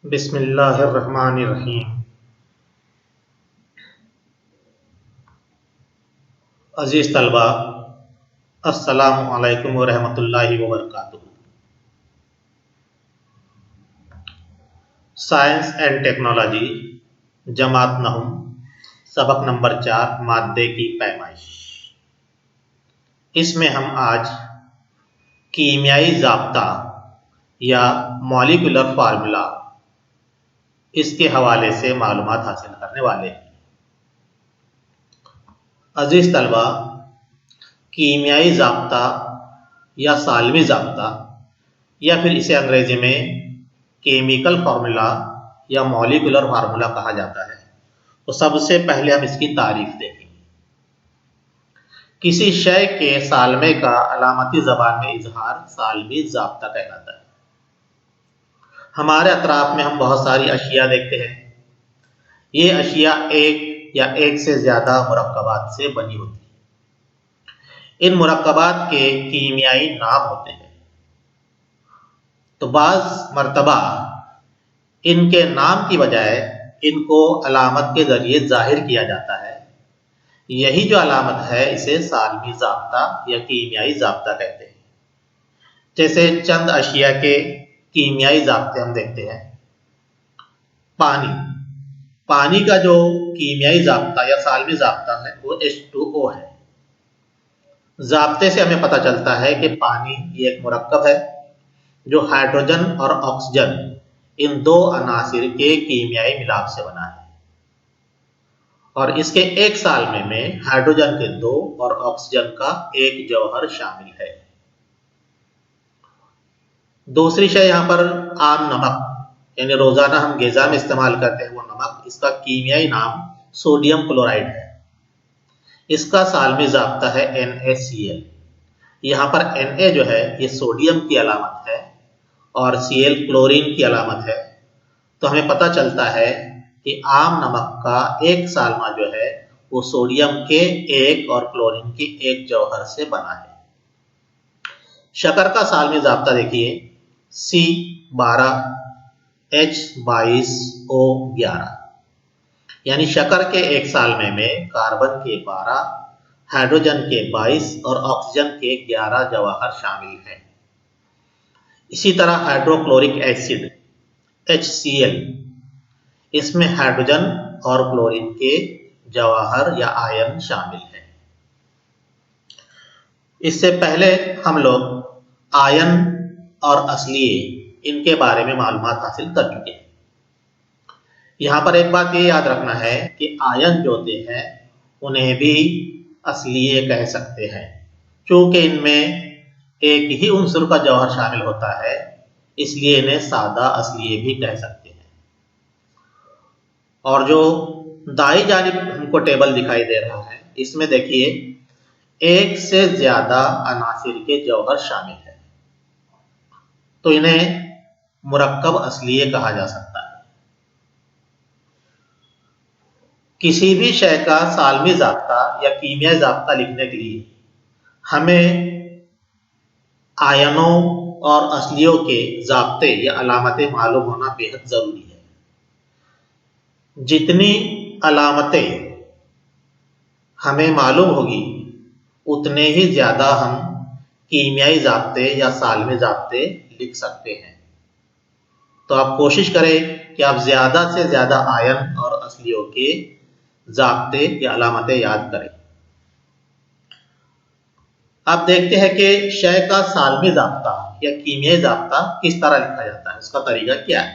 بسم اللہ الرحمن الرحیم۔ عزیز طلبہ، السلام علیکم ورحمۃ اللہ وبرکاتہ۔ سائنس اینڈ ٹیکنالوجی جماعت نہم، سبق نمبر 4، مادے کی پیمائش۔ اس میں ہم آج کیمیائی ضابطہ یا مالیکولر فارمولا اس کے حوالے سے معلومات حاصل کرنے والے ہیں۔ عزیز طلبہ، کیمیائی ضابطہ یا سالمی ضابطہ یا پھر اسے انگریزی میں کیمیکل فارمولا یا مالیکولر فارمولا کہا جاتا ہے، تو سب سے پہلے ہم اس کی تعریف دیکھیں گے۔ کسی شے کے سالمے کا علامتی زبان میں اظہار سالمی ضابطہ کہلاتا ہے۔ ہمارے اطراف میں ہم بہت ساری اشیاء دیکھتے ہیں۔ یہ اشیاء ایک یا ایک سے زیادہ مرکبات سے بنی ہوتی ہیں۔ ان مرکبات کے کیمیائی نام ہوتے ہیں، تو بعض مرتبہ ان کے نام کی بجائے ان کو علامت کے ذریعے ظاہر کیا جاتا ہے۔ یہی جو علامت ہے اسے سالمی ضابطہ یا کیمیائی ضابطہ کہتے ہیں۔ جیسے چند اشیاء کے کیمیائی ضابطے ہم دیکھتے ہیں۔ پانی کا جو کیمیائی ضابطہ یا سالمی ضابطہ ہے وہ H2O ہے۔ ضابطے سے ہمیں پتہ چلتا ہے کہ پانی یہ ایک مرکب ہے جو ہائیڈروجن اور آکسیجن ان دو عناصر کے کیمیائی ملاپ سے بنا ہے، اور اس کے ایک سالمے میں ہائیڈروجن کے 2 اور آکسیجن کا 1 جوہر شامل ہے۔ دوسری شے یہاں پر عام نمک، یعنی روزانہ ہم غذا میں استعمال کرتے ہیں وہ نمک، اس کا کیمیائی نام سوڈیم کلورائڈ ہے۔ اس کا سالمی ضابطہ ہے NaCl۔ یہاں پر Na جو ہے یہ سوڈیم کی علامت ہے اور Cl کلورین کی علامت ہے، تو ہمیں پتہ چلتا ہے کہ عام نمک کا ایک سالمہ جو ہے وہ سوڈیم کے 1 اور کلورین کے 1 جوہر سے بنا ہے۔ شکر کا سالمی ضابطہ دیکھیے C12H22O11، یعنی شکر کے ایک سالمے میں کاربن کے 12، ہائیڈروجن کے 22 اور آکسیجن کے 11 جواہر شامل ہیں۔ اسی طرح ہائیڈرو کلورک ایسڈ HCl، اس میں ہائیڈروجن اور کلورین کے جواہر یا آئن شامل ہیں۔ اس سے پہلے ہم لوگ آئن اور اصلیے ان کے بارے میں معلومات حاصل کر چکے ہیں۔ یہاں پر ایک بات یہ یاد رکھنا ہے کہ آئن جو ہوتے ہیں انہیں بھی اصلیے کہہ سکتے ہیں، چونکہ ان میں ایک ہی عنصر کا جوہر شامل ہوتا ہے، اس لیے انہیں سادہ اصلیے بھی کہہ سکتے ہیں۔ اور جو دائیں جانب ہم کو ٹیبل دکھائی دے رہا ہے، اس میں دیکھیے ایک سے زیادہ عناصر کے جوہر شامل ہیں، تو انہیں مرکب اصلیے کہا جا سکتا ہے۔ کسی بھی شے کا سالمی ضابطہ یا کیمیائی ضابطہ لکھنے کے لیے ہمیں آئنوں اور اصلیوں کے ضابطے یا علامتیں معلوم ہونا بے حد ضروری ہے۔ جتنی علامتیں ہمیں معلوم ہوگی اتنے ہی زیادہ ہم کیمیائی ضابطے یا سالمی ضابطے لکھ سکتے ہیں۔ تو آپ کوشش کریں کہ آپ زیادہ سے زیادہ آئن اور اصلیوں کے ضابطے یا علامتیں یاد کریں۔ آپ دیکھتے ہیں کہ شے کا سالمی ضابطہ یا کیمیائی ضابطہ کس طرح لکھا جاتا ہے، اس کا طریقہ کیا ہے۔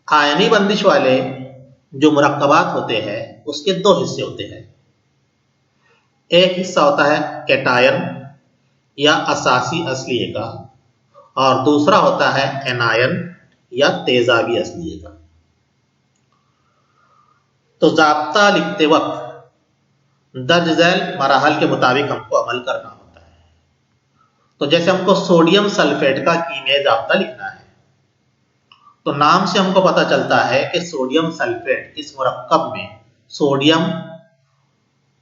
آئنی بندش والے جو مرکبات ہوتے ہیں اس کے 2 حصے ہوتے ہیں۔ ایک حصہ ہوتا ہے کیٹائن یا اساسی اصلیے کا، اور دوسرا ہوتا ہے اینائن یا تیزابی اصلیے کا۔ تو ضابطہ لکھتے وقت درج ذیل مراحل کے مطابق ہم کو عمل کرنا ہوتا ہے۔ تو جیسے ہم کو سوڈیم سلفیٹ کا کیمیائی ضابطہ لکھنا ہے، تو نام سے ہم کو پتہ چلتا ہے کہ سوڈیم سلفیٹ اس مرکب میں سوڈیم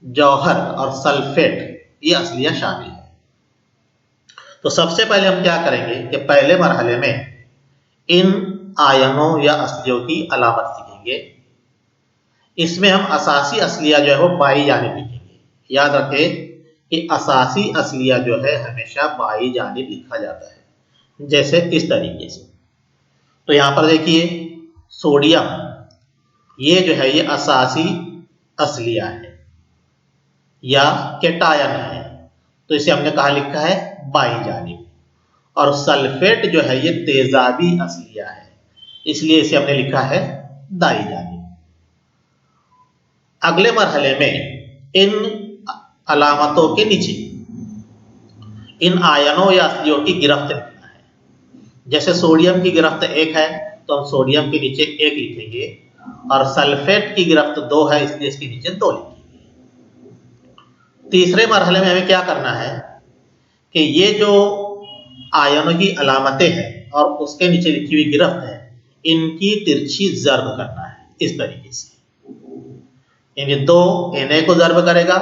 جوہر اور سلفیٹ یہ اصلیہ شامل ہے۔ تو سب سے پہلے ہم کیا کریں گے کہ پہلے مرحلے میں ان آینوں یا اصلیوں کی علامت لکھیں گے. اس میں ہم اساسی اصلیہ جو ہے وہ بائیں جانب لکھیں گے. یاد رکھیں کہ اساسی اصلیہ جو ہے ہمیشہ بائیں جانب لکھا جاتا ہے، جیسے اس طریقے سے. تو یہاں پر دیکھیے سوڈیم، یہ جو ہے یہ اساسی اصلیہ ہے یا کیٹائن ہے، تو اسے ہم نے کہاں لکھا ہے؟ بائیں جانب. اور سلفیٹ جو ہے یہ تیزابی اصلیہ ہے، اس لیے اسے ہم نے لکھا ہے دائیں جانب. اگلے مرحلے میں ان علامتوں کے نیچے ان آینوں یا اصلیوں کی گرفت لکھنا ہے. جیسے سوڈیم کی گرفت 1 ہے تو ہم سوڈیم کے نیچے 1 لکھیں گے، اور سلفیٹ کی گرفت 2 ہے اس لیے اس کے نیچے 2 لکھیں گے. تیسرے مرحلے میں ہمیں کیا کرنا ہے کہ یہ جو آینوں کی علامتیں ہیں اور اس کے نیچے لکھی ہوئی گرفت ہے، ان کی ترچھی ضرب کرنا ہے اس طریقے سے. یعنی 2 Na کو ضرب کرے گا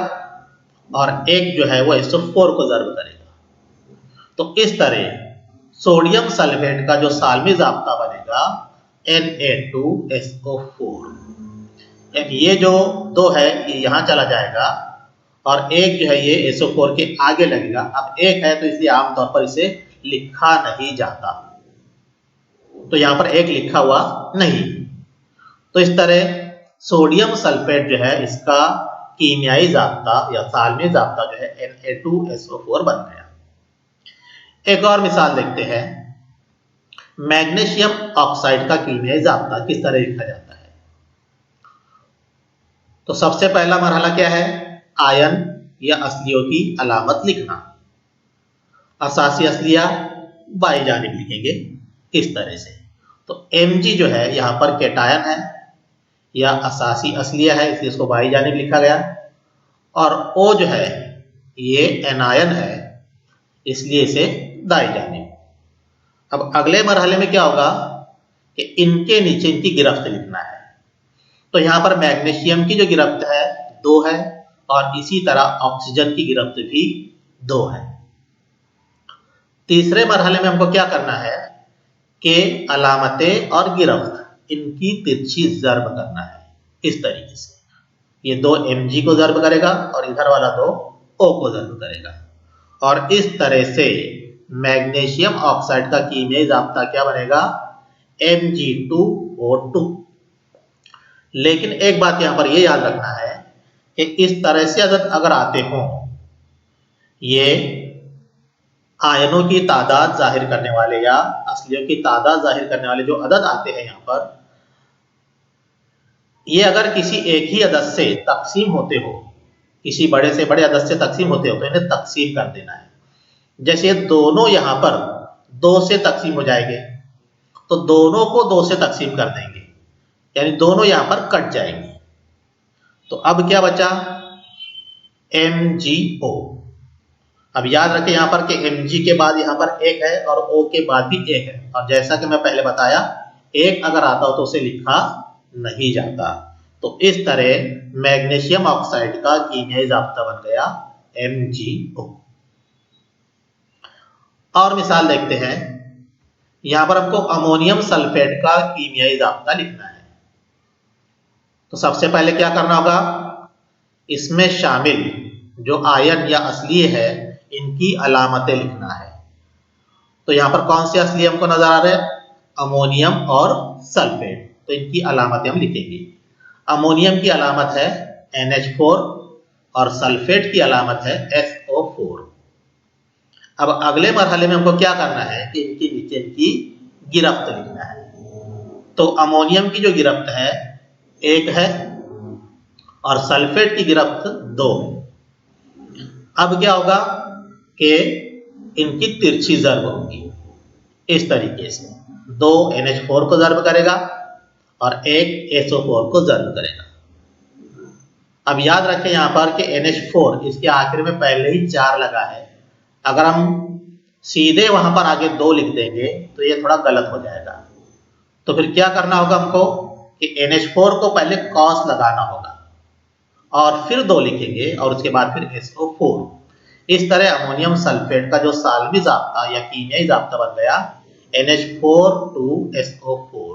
اور 1 جو ہے وہ SO4 کو ضرب کرے گا. تو اس طرح سوڈیم سلفیٹ کا جو سالمی ضابطہ بنے گا Na2SO4. یعنی یہ جو 2 ہے یہ یہاں چلا جائے گا اور 1 جو ہے یہ SO4 کے آگے لگے گا. اب 1 ہے تو اس لیے عام طور پر اسے لکھا نہیں جاتا، تو یہاں پر 1 لکھا ہوا نہیں. تو اس طرح سوڈیم سلفیٹ جو ہے اس کا کیمیائی ضابطہ یا سالمی ضابطہ جو ہے Na2SO4 بن گیا. ایک اور مثال دیکھتے ہیں. میگنیشیم آکسائڈ کا کیمیائی ضابطہ کس طرح لکھا جاتا ہے؟ تو سب سے پہلا مرحلہ کیا ہے؟ آئن یا اصلیوں کی علامت لکھنا. اساسی اصلیہ بائیں جانب لکھیں گے اس طرح سے. تو Mg جو ہے یہاں پر کیٹائن ہے یا اساسی اصلیہ ہے، اس لیے اس کو بائیں جانب لکھا گیا. اور O جو ہے یہ انائن ہے، اس لیے اسے دائیں جانب. اب اگلے مرحلے میں کیا ہوگا کہ ان کے نیچے ان کی گرفت لکھنا ہے. تو یہاں پر میگنیشیم کی جو گرفت ہے 2 ہے، اور اسی طرح آکسیجن کی گرفت بھی 2 ہے. تیسرے مرحلے میں ہم کو کیا کرنا ہے کہ علامتیں اور گرفت ان کی ترچھی ضرب کرنا ہے اس طریقے سے. یہ 2 Mg کو ضرب کرے گا اور ادھر والا 2 O کو ضرب کرے گا. اور اس طرح سے میگنیشیم آکسائڈ کا کیمیائی ضابطہ کیا بنے گا؟ Mg2O2. لیکن ایک بات یہاں پر یہ یاد رکھنا ہے کہ اس طرح سے اگر آتے ہوں، یہ آئنوں کی تعداد ظاہر کرنے والے یا اصلیوں کی تعداد ظاہر کرنے والے جو عدد آتے ہیں یہاں پر، یہ اگر کسی ایک ہی عدد سے تقسیم ہوتے ہو، کسی بڑے سے بڑے عدد سے تقسیم ہوتے ہو، تو انہیں تقسیم کر دینا ہے. جیسے دونوں یہاں پر 2 سے تقسیم ہو جائیں گے تو دونوں کو 2 سے تقسیم کر دیں گے، یعنی دونوں یہاں پر کٹ جائیں گے. تو اب کیا بچا؟ MgO. اب یاد رکھیں یہاں پر کہ Mg کے بعد یہاں پر 1 ہے اور O کے بعد بھی 1 ہے، اور جیسا کہ میں پہلے بتایا 1 اگر آتا ہو تو اسے لکھا نہیں جاتا. تو اس طرح میگنیشیم آکسائڈ کا کیمیائی ضابطہ بن گیا MgO. اور مثال دیکھتے ہیں. یہاں پر ہم کو امونیم سلفیٹ کا کیمیائی ضابطہ لکھنا ہے. تو سب سے پہلے کیا کرنا ہوگا؟ اس میں شامل جو آئن یا اصلیہ ہے ان کی علامتیں لکھنا ہے. تو یہاں پر کون سے اصلیہ ہم کو نظر آ رہے ہیں؟ امونیم اور سلفیٹ. تو ان کی علامتیں ہم لکھیں گے. امونیم کی علامت ہے NH4 اور سلفیٹ کی علامت ہے SO4. اب اگلے مرحلے میں ہم کو کیا کرنا ہے کہ ان کے نیچے ان کی گرفت لکھنا ہے. تو امونیم کی جو گرفت ہے 1 ہے اور سلفیٹ کی گرفت 2 ہے. اب کیا ہوگا کہ ان کی ترچھی ضرب ہوگی اس طریقے سے. 2 NH4 کو ضرب کرے گا اور 1 SO4 کو ضرب کرے گا. اب یاد رکھیں یہاں پر کہ NH4 اس کے آخر میں پہلے ہی 4 لگا ہے. اگر ہم سیدھے وہاں پر آگے 2 لکھ دیں گے تو یہ تھوڑا غلط ہو جائے گا. تو پھر کیا کرنا ہوگا ہم کو کہ NH4 کو پہلے کاس لگانا ہوگا اور پھر 2 لکھیں گے اور اس کے بعد پھر SO4. اس طرح امونیم سلفیٹ کا جو سالمی ضابطہ یا کیمیائی ضابطہ بن گیا NH4 2SO4.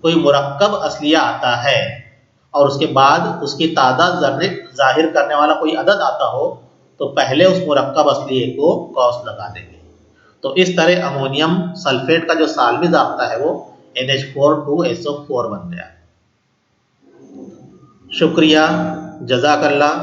کوئی مرکب اصلیہ آتا ہے اور اس کے بعد اس کی تعداد ظاہر کرنے والا کوئی عدد آتا ہو تو پہلے اس مرکب اصلیہ کو کاس لگا دیں گے. تو اس طرح امونیم سلفیٹ کا جو سالمی ضابطہ ہے وہ NH4 2SO4 بن گیا. شکریہ، جزاک اللہ.